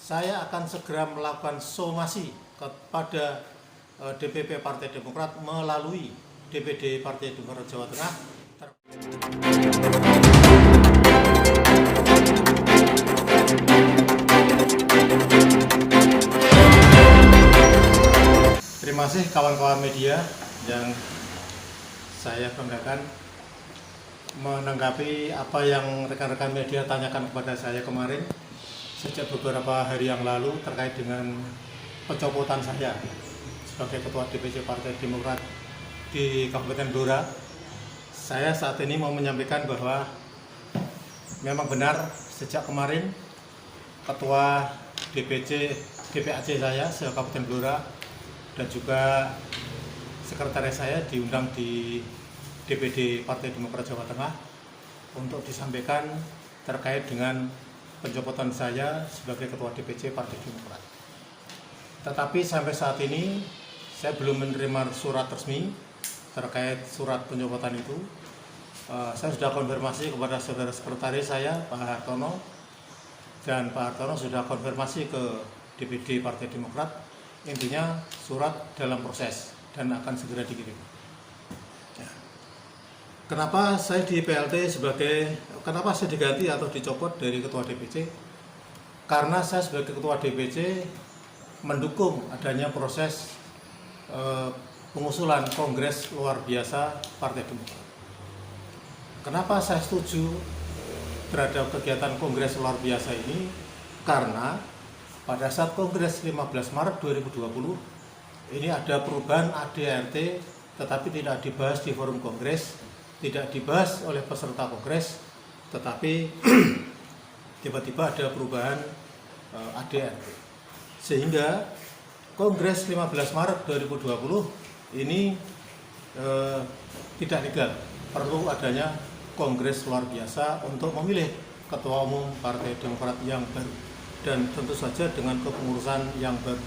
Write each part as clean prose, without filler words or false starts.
saya akan segera melakukan somasi kepada DPP Partai Demokrat melalui DPD Partai Demokrat Jawa Tengah. Terima kasih kawan-kawan media yang saya banggakan menanggapi apa yang rekan-rekan media tanyakan kepada saya kemarin sejak beberapa hari yang lalu terkait dengan pencopotan saya sebagai Ketua DPC Partai Demokrat di Kabupaten Blora. Saya saat ini mau menyampaikan bahwa memang benar sejak kemarin Ketua DPAC saya se-Kabupaten Blora dan juga sekretaris saya diundang di DPD Partai Demokrat Jawa Tengah untuk disampaikan terkait dengan pencopotan saya sebagai Ketua DPC Partai Demokrat. Tetapi sampai saat ini saya belum menerima surat resmi terkait surat pencopotan itu. Saya sudah konfirmasi kepada saudara sekretaris saya, Pak Hartono, dan Pak Hartono sudah konfirmasi ke DPD Partai Demokrat. Intinya surat dalam proses dan akan segera dikirim. Kenapa saya di PLT kenapa saya diganti atau dicopot dari Ketua DPC? Karena saya sebagai Ketua DPC mendukung adanya proses pengusulan Kongres luar biasa Partai Demokrat. Kenapa saya setuju terhadap kegiatan Kongres luar biasa ini? Karena pada saat Kongres 15 Maret 2020 ini ada perubahan ADRT tetapi tidak dibahas di forum Kongres, tidak dibahas oleh peserta Kongres, tetapi tiba-tiba ada perubahan ADRT. Sehingga Kongres 15 Maret 2020 ini tidak legal, perlu adanya Kongres luar biasa untuk memilih Ketua Umum Partai Demokrat yang baru dan tentu saja dengan kepengurusan yang baru.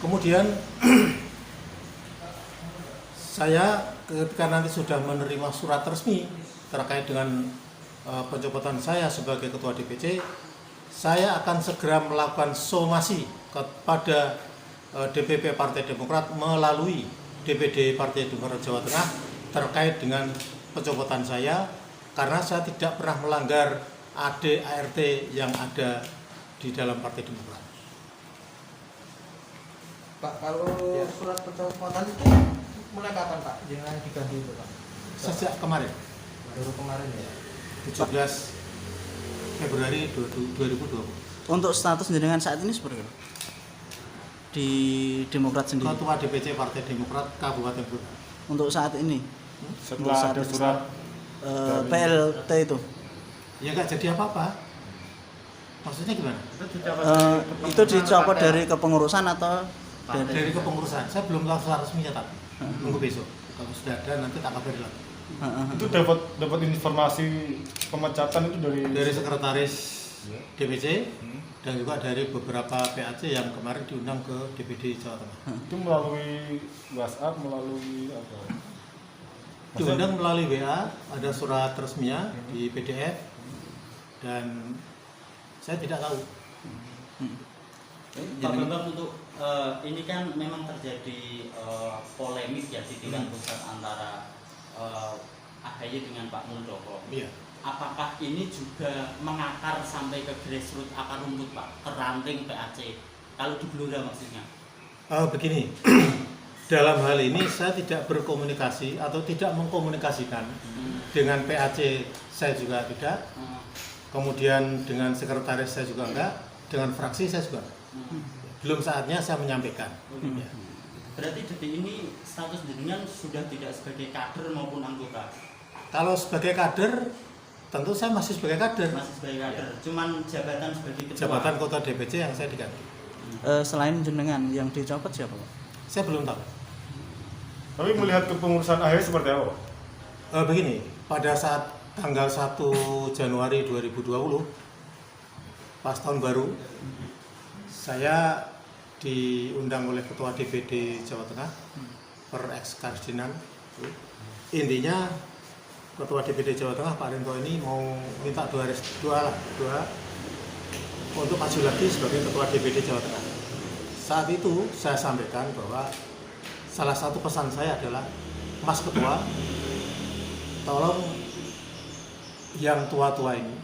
Kemudian saya ketika nanti sudah menerima surat resmi terkait dengan pencopotan saya sebagai Ketua DPC, saya akan segera melakukan somasi kepada DPP Partai Demokrat melalui DPD Partai Demokrat Jawa Tengah terkait dengan pencopotan saya, karena saya tidak pernah melanggar ADART yang ada di dalam Partai Demokrat. Pak, kalau surat pencopotan itu mulai kapan Pak? Jangan diganti itu Pak. Sejak kemarin. Baru kemarin ya. 17 Februari 2020. Untuk status jenengan saat ini seperti apa? Di Demokrat sendiri. Ketua DPC Partai Demokrat Kabupaten Blora. Untuk saat ini. Setelah ada surat PLT itu. Ya nggak jadi apa-apa. Maksudnya gimana? Itu dicopot dari kepengurusan atau Dari kepengurusan. Saya belum tahu surat resminya tapi tunggu besok. Kalau sudah ada nanti tak kabari lagi. itu dapat informasi pemecatan itu dari sekretaris DPC dan juga dari beberapa PAC yang kemarin diundang ke DPD Jawa Tengah. itu melalui WhatsApp, melalui apa? Diundang melalui WA, ada surat resminya di PDF dan saya tidak tahu. Pak Bambang, untuk ini kan memang terjadi polemik ya di tingkat pusat antara AHY dengan Pak Muldoko. Iya. Apakah ini juga mengakar sampai ke grassroots akar rumput Pak, ke ranting PAC? Kalau di Blora maksudnya? Begini, dalam hal ini saya tidak berkomunikasi atau tidak mengkomunikasikan dengan PAC, saya juga tidak. Kemudian dengan sekretaris saya juga enggak, dengan fraksi saya juga enggak. Belum saatnya saya menyampaikan. Ya. Berarti detik ini status jenengan sudah tidak sebagai kader maupun anggota? Kalau sebagai kader, tentu saya masih sebagai kader. Masih sebagai kader, cuman jabatan sebagai ketua? Jabatan Ketua DPC yang saya diganti. selain jenengan yang dicopot siapa Pak? Saya belum tahu. Tapi melihat kepengurusan AHY seperti apa? Begini, pada saat tanggal 1 Januari 2020, pas tahun baru, saya diundang oleh Ketua DPD Jawa Tengah per ex-kardinan. Intinya Ketua DPD Jawa Tengah Pak Rento ini mau minta dua untuk maju lagi sebagai Ketua DPD Jawa Tengah. Saat itu saya sampaikan bahwa salah satu pesan saya adalah, Mas Ketua, tolong yang tua-tua ini,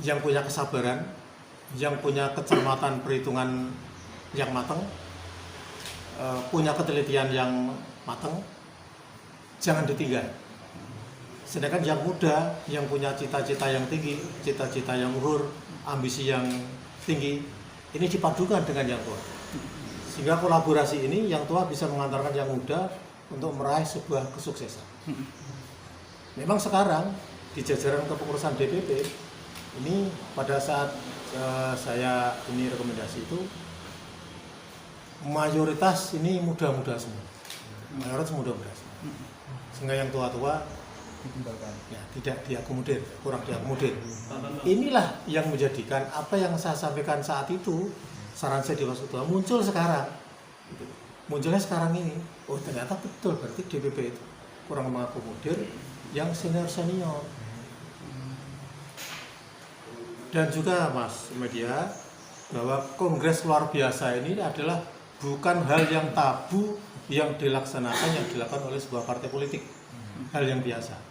yang punya kesabaran, yang punya kecermatan perhitungan yang matang, punya ketelitian yang matang, jangan ditinggal. Sedangkan yang muda, yang punya cita-cita yang tinggi, cita-cita yang luhur, ambisi yang tinggi, ini dipadukan dengan yang tua. Sehingga kolaborasi ini yang tua bisa mengantarkan yang muda untuk meraih sebuah kesuksesan. Memang sekarang di jajaran kepengurusan DPP ini pada saat saya ini rekomendasi itu mayoritas ini muda-muda semua. Mayoritas muda-muda semua. Sehingga yang tua-tua ya, tidak diakomodir, kurang diakomodir. Inilah yang menjadikan apa yang saya sampaikan saat itu, saran saya di Mas Ketua, muncul sekarang. Munculnya sekarang ini. Oh, ternyata betul, berarti DPP itu kurang mengakomodir yang senior-senior. Dan juga Mas Media, bahwa kongres luar biasa ini adalah bukan hal yang tabu yang dilaksanakan, yang dilakukan oleh sebuah partai politik. Hal yang biasa.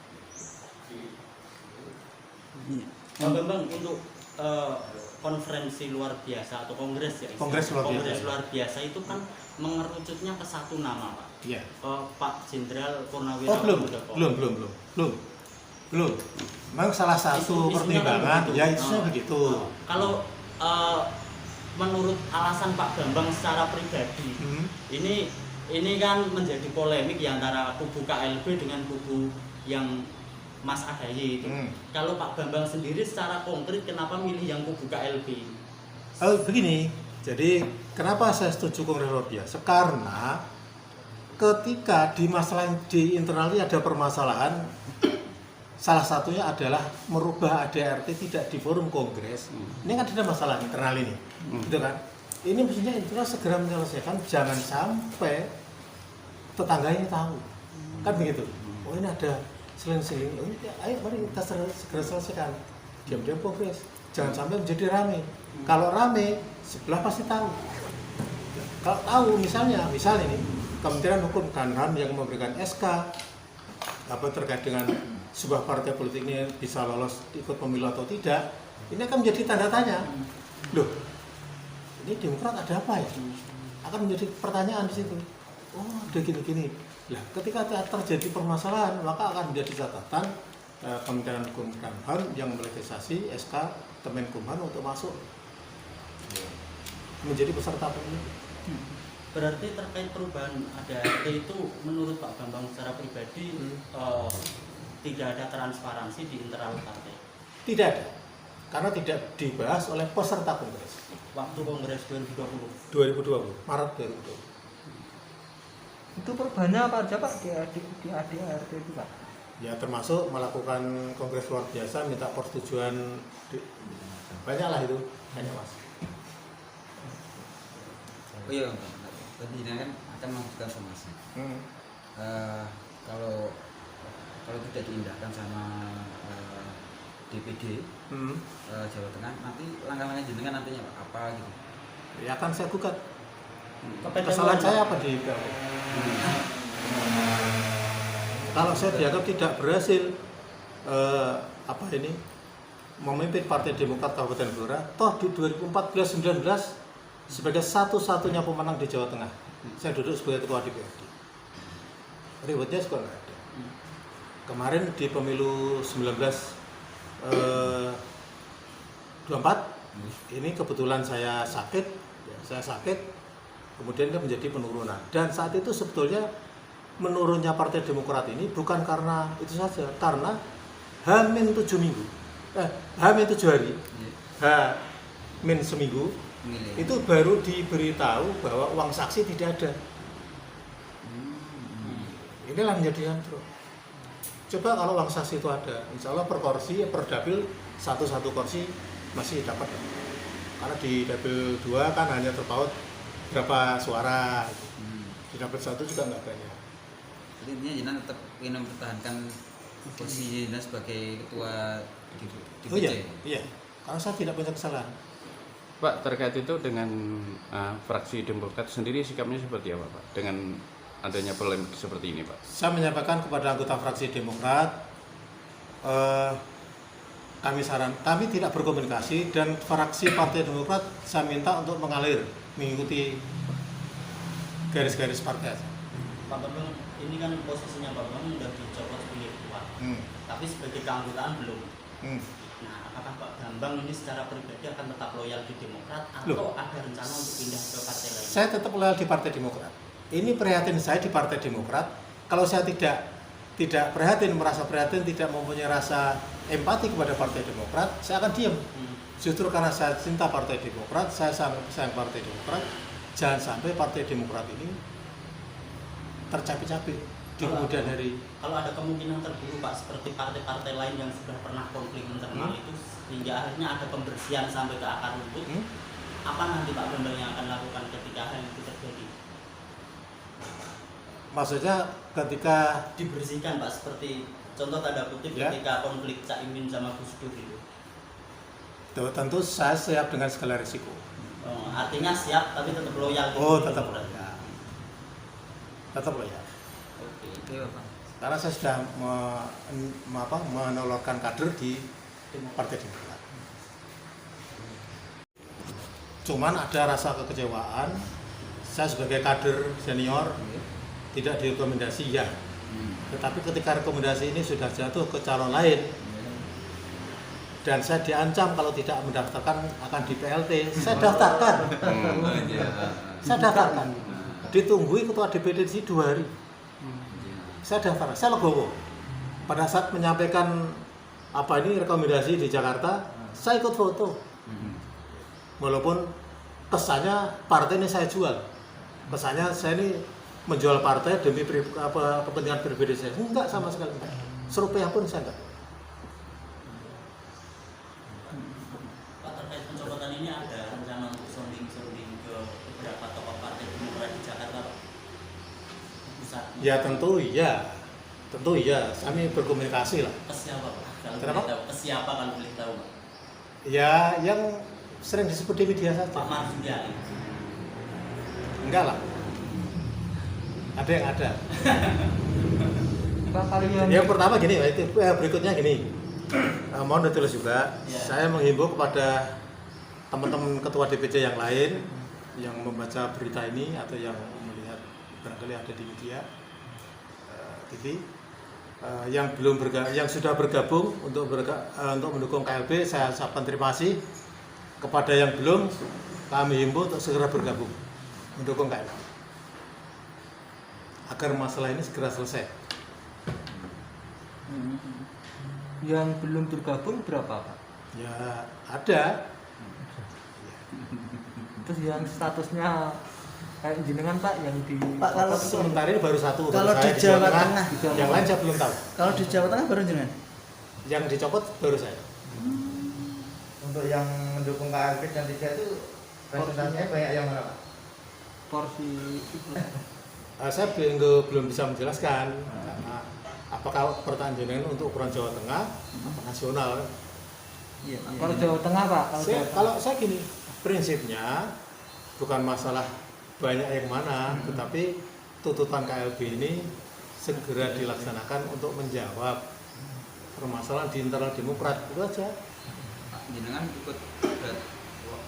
Pak Bambang, untuk konferensi luar biasa atau kongres ya, Kongres luar biasa itu kan mengerucutnya ke satu nama, Pak. Iya. Pak Jenderal Purnawirawan Oh, belum. Muldoko. Belum. Memang salah satu pertimbangan ya itu begitu. Kalau menurut alasan Pak Bambang secara pribadi, ini kan menjadi polemik ya antara kubu KLB dengan kubu yang Mas Ahaye itu. Kalau Pak Bambang sendiri secara konkret kenapa milih yang kubu KLB? Begini, jadi kenapa saya setuju kongres luar biasa? Karena ketika di internal ini ada permasalahan, salah satunya adalah merubah ADRT tidak di forum kongres. Ini kan ada masalah internal ini, gitu kan? Ini mestinya internal segera menyelesaikan, jangan sampai tetangga ini tahu, kan begitu. Oh, ini ada seling-seling, oh, ini, ayo mari kita segera selesaikan. Diam-diam kongres, jangan sampai menjadi rame. Kalau rame, sebelah pasti tahu. Kalau tahu, misalnya ini Kementerian Hukum dan HAM yang memberikan SK apa terkait dengan sebuah partai politik ini bisa lolos ikut pemilu atau tidak, ini akan menjadi tanda tanya. Loh, ini Demokrat ada apa ya? Akan menjadi pertanyaan di situ. Oh, ada gini-gini. Nah, ketika terjadi permasalahan, maka akan menjadi catatan Kementerian Hukum dan HAM yang melegislasi SK Kemenkumham untuk masuk menjadi peserta pemilu. Berarti terkait perubahan ADRT itu menurut Pak Bambang secara pribadi tidak ada transparansi di internal partai? Tidak ada, karena tidak dibahas oleh peserta kongres. Waktu kongres 2020, Maret 2020. Itu perubahannya apa aja Pak di ADRT itu Pak? Ya termasuk melakukan kongres luar biasa, minta persetujuan, banyak lah itu, banyak Mas. Oh iya, tadi kan akan mengajukan somasi. Kalau tidak diindahkan sama DPD Jawa Tengah, nanti langkah-langkah jenengan nantinya apa gitu? Ya akan saya gugat. Kesalahan saya apa di kalau saya dianggap tidak berhasil memimpin Partai Demokrat Kabupaten Blora, toh di 2014-19 sebagai satu-satunya pemenang di Jawa Tengah, saya duduk sebagai ketua DPRD. Ribetnya juga nggak ada. Kemarin di pemilu 1924 ini kebetulan saya sakit, kemudian dia menjadi penurunan. Dan saat itu sebetulnya menurunnya Partai Demokrat ini bukan karena itu saja, karena H-7 minggu, H-7 hari, H- seminggu, itu baru diberitahu bahwa uang saksi tidak ada. Inilah menjadi antro. Coba kalau uang saksi itu ada, insya Allah per kursi, per dapil satu kursi masih dapat. Karena di dapil 2 kan hanya terpaut berapa suara, di dapil 1 juga nggak banyak. Jadi intinya Jinan tetap ingin mempertahankan posisi Jinan sebagai ketua DPC. Oh iya, iya. Karena saya tidak punya kesalahan. Pak, terkait itu dengan fraksi Demokrat sendiri sikapnya seperti apa Pak? Dengan adanya polemik seperti ini Pak? Saya menyampaikan kepada anggota fraksi Demokrat, kami tidak berkomunikasi dan fraksi Partai Demokrat saya minta untuk mengalir, mengikuti garis-garis partai. Pak Bambang, ini kan posisinya Pak Bambang sudah dicopot sebagai ketua, tapi sebagai keanggotaan belum. Nah, apakah Pak Bambang ini secara pribadi akan tetap loyal di Demokrat atau ada rencana untuk pindah ke partai lain? Saya tetap loyal di Partai Demokrat. Ini prihatin saya di Partai Demokrat. Kalau saya tidak prihatin, merasa prihatin, tidak mempunyai rasa empati kepada Partai Demokrat, saya akan diam. Justru karena saya cinta Partai Demokrat, saya sayang Partai Demokrat, jangan sampai Partai Demokrat ini tercapek-capek di kemudian hari. Kalau ada kemungkinan terburuk Pak, seperti partai-partai lain yang sudah pernah konflik internal itu, hingga akhirnya ada pembersihan sampai ke akar rumput, apa nanti Pak Bambang yang akan lakukan ketika hal itu terjadi? Maksudnya ketika Dibersihkan Pak, seperti contoh tanda kutip ya, ketika konflik Caimin sama Gus Dur itu. tentu saya siap dengan segala risiko. Artinya siap tapi tetap loyal. Tetap loyal. Tetap loyal. Iya, Pak. Karena saya sudah menolorkan kader di Partai Demokrat. Cuman ada rasa kekecewaan, saya sebagai kader senior tidak direkomendasi ya. Tetapi ketika rekomendasi ini sudah jatuh ke calon lain dan saya diancam kalau tidak mendaftarkan akan di PLT, saya daftarkan. Saya daftarkan. Ditunggui ketua DPD di 2 hari. Saya daftar, saya legowo. Pada saat menyampaikan rekomendasi di Jakarta, saya ikut foto. Walaupun kesannya partai ini saya jual, kesannya saya ini menjual partai demi kepentingan pribadi saya. Enggak, sama sekali enggak. Serupiah pun saya enggak. Pak, terkait pencopotan ini ada rencana untuk sounding ke beberapa tokoh partai Demokrat di Jakarta Pak? Ya tentu iya, kami berkomunikasi lah. Ke siapa Pak? Kalau Kenapa? boleh tahu. Ke siapa kalau boleh tahu Pak? Ya yang sering disebut di media saja. Pak Marsudi Ali. Enggak lah. Ada yang ada. Pak, kalian Yang pertama gini, berikutnya gini. Mohon ditulis juga. Ya. Saya menghimbau kepada teman-teman ketua DPC yang lain yang membaca berita ini atau yang melihat barangkali ada di media TV, yang sudah bergabung untuk mendukung KLB, saya ucapkan terima kasih. Kepada yang belum, kami himbau untuk segera bergabung mendukung KLB agar masalah ini segera selesai. yang belum bergabung berapa Pak? Ya ada. Terus yang statusnya kayak jenengan Pak yang di Pak, kalau Sementara ini baru satu. kalau baru di saya, Jawa Tengah, yang lain saya belum tahu. kalau di Jawa Tengah baru jenengan. Yang dicopot baru saya. untuk yang mendukung KLB dan 3 itu presentasinya banyak yang mana Pak? Porsi Saya belum bisa menjelaskan karena apakah pertanyaan jenengan untuk ukuran Jawa Tengah atau nasional. Iya. kalau Jawa Tengah Pak, Kalau saya gini, prinsipnya bukan masalah banyak yang mana, tetapi tuntutan KLB ini segera dilaksanakan untuk menjawab permasalahan di internal Demokrat, itu aja. Pak, jenengan ikut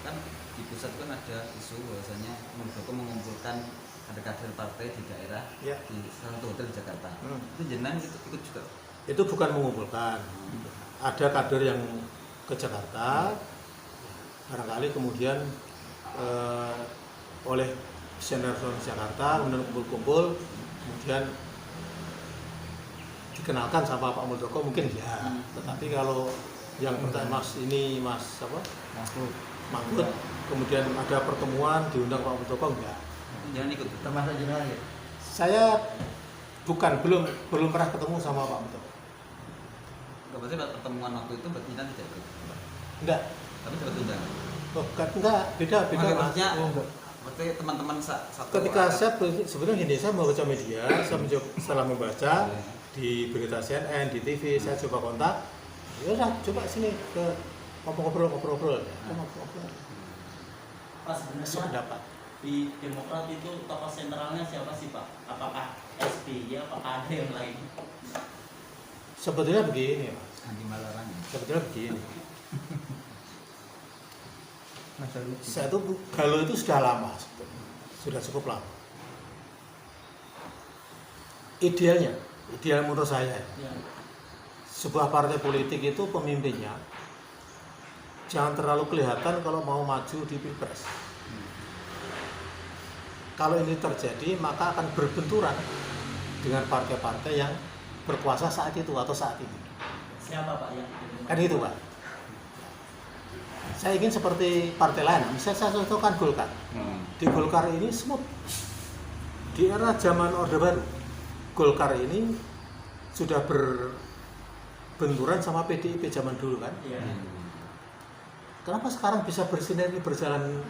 kan di pusat kan ada isu bahwasanya Muldoko mengumpulkan kader-kader partai di daerah Ya. di salah satu hotel di Jakarta. Itu jenengan ikut juga. Itu bukan mengumpulkan. Ada kader yang ke Jakarta, barangkali kemudian oleh senior Jakarta kemudian kumpul-kumpul, kemudian dikenalkan sama Pak Muldoko mungkin ya. Tetapi kalau yang pertanyaan Mas Mahfud, kemudian ada pertemuan diundang Pak Muldoko enggak. Jangan ikut. Termasuk jenengan ya. Saya belum pernah ketemu sama Pak Muldoko. Enggak, berarti pertemuan waktu itu berarti jenengan tidak ikut. Enggak. Tapi dapat undangan. Oh, enggak, beda. Maksudnya Mas. berarti teman-teman satu Ketika saya sebenarnya gini, saya membaca media, setelah membaca di berita CNN, di TV, saya coba kontak, ya udah coba sini ke ngobrol-ngobrol. Pak, sebenarnya Sependapat. di Demokrat itu tokoh sentralnya siapa sih Pak? Apakah SBY, apakah ada yang lain? Sebetulnya begini, Mas. Andi Malarangin. Sebetulnya begini. Mas Alwi. Saya itu galau itu sudah lama, sebetulnya. Sudah cukup lama. Ideal menurut saya, Ya. sebuah partai politik itu pemimpinnya jangan terlalu kelihatan kalau mau maju di Pilpres. Kalau ini terjadi, maka akan berbenturan dengan partai-partai yang berkuasa saat itu atau saat ini. Siapa Pak yang Kan itu, Pak. Saya ingin seperti partai lain. Misalnya saya contohkan Golkar. Di Golkar ini smooth. Di era zaman Orde Baru, Golkar ini sudah berbenturan sama PDIP zaman dulu kan. Iya. Kenapa sekarang bisa bersinergi berjalan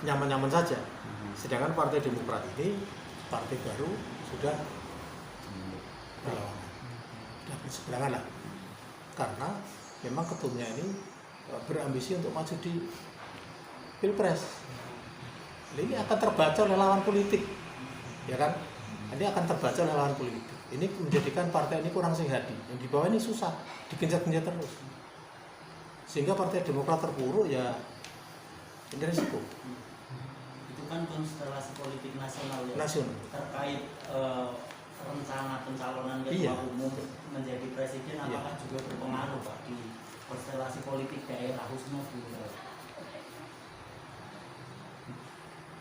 nyaman-nyaman saja? Sedangkan Partai Demokrat ini partai baru sudah berlawanan, sudah berseberangan lah. Karena memang ketumnya ini berambisi untuk maju di Pilpres. Ini akan terbaca oleh lawan politik, ya kan? Ini akan terbaca oleh lawan politik. Ini menjadikan partai ini kurang sehat. Yang di bawah ini susah, digenjot-genjot terus. Sehingga Partai Demokrat terpuruk, ya ini resiko Itu kan konstelasi politik nasional ya. nasional. Terkait rencana pencalonan ketua Iya. umum menjadi presiden, Iya. apakah juga berpengaruh Pak di konstelasi politik daerah khususnya di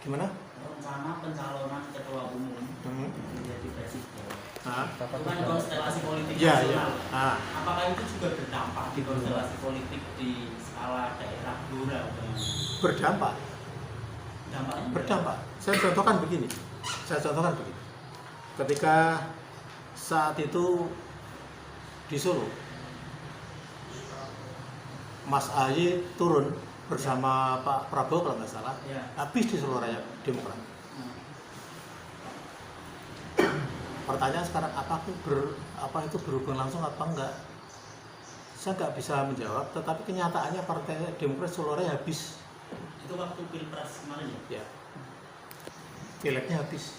Gimana? rencana pencalonan ketua umum menjadi presiden? Nah, Itu kan konstelasi politik iya, iya. nasional. Nah, Apakah itu juga berdampak di konstelasi politik di skala daerah Blora? berdampak. Dampaknya Berdampak. Saya contohkan begini. Ketika saat itu di Solo, Mas Ahy turun bersama Pak Prabowo kalau nggak salah, Ya. habis di Solo Raya Demokrat. Pertanyaan sekarang, apa itu berhubung langsung apa enggak? Saya nggak bisa menjawab, tetapi kenyataannya Partai Demokrat Solo Raya habis. Itu waktu pilpres kemarin ya? Ya, pileknya habis.